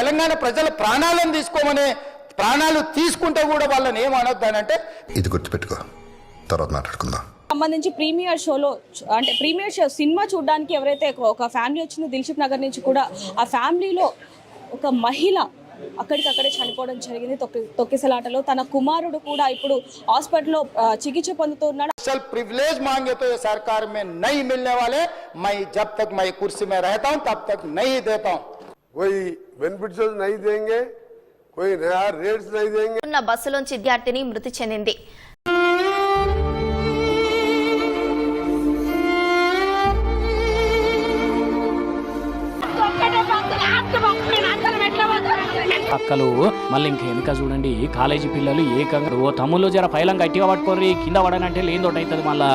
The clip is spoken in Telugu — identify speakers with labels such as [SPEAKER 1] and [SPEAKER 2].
[SPEAKER 1] తెలంగాణ ప్రజల ప్రాణాలను తీసుకోమని, ప్రాణాలు తీసుకుంటే కూడా వాళ్ళని ఏమనొద్దానంటే,
[SPEAKER 2] ఇది గుర్తుపెట్టుకో, తర్వాత మాట్లాడుకుందాం.
[SPEAKER 3] సంబంధించి ప్రీమియర్ షోలో అంటే ప్రీమియర్ షో సినిమా చూడడానికి ఎవరైతే ఒక ఫ్యామిలీ వచ్చిందో దిల్సుఖ్ నగర్ నుంచి కూడా, ఆ ఫ్యామిలీలో ఒక మహిళ అక్కడికక్కడే చనిపోవడం జరిగింది తొక్కిసలాటలో. తన కుమారుడు కూడా ఇప్పుడు హాస్పిటల్లో చికిత్స పొందుతున్నాడు.
[SPEAKER 1] प्रिविलेज मांगे तो ये सरकार में नहीं मिलने वाले, मैं जब तक मैं कुर्सी में रहता हूं तब तक नहीं देता हूं.
[SPEAKER 4] कोई बेनिफिट्स नहीं देंगे, कोई नया रेट्स नहीं देंगे.
[SPEAKER 5] బస్సులోంచి విద్యార్థిని మృతి చెందింది.
[SPEAKER 6] అక్కలు మళ్ళీ ఇంకా వెనుక చూడండి, కాలేజీ పిల్లలు ఏకంగా ఓ తమ్ముళ్ళు జర పైలం గట్టిగా పట్టుకోర్రి, కింద పడనంటే లేదోటి అవుతుంది మళ్ళా.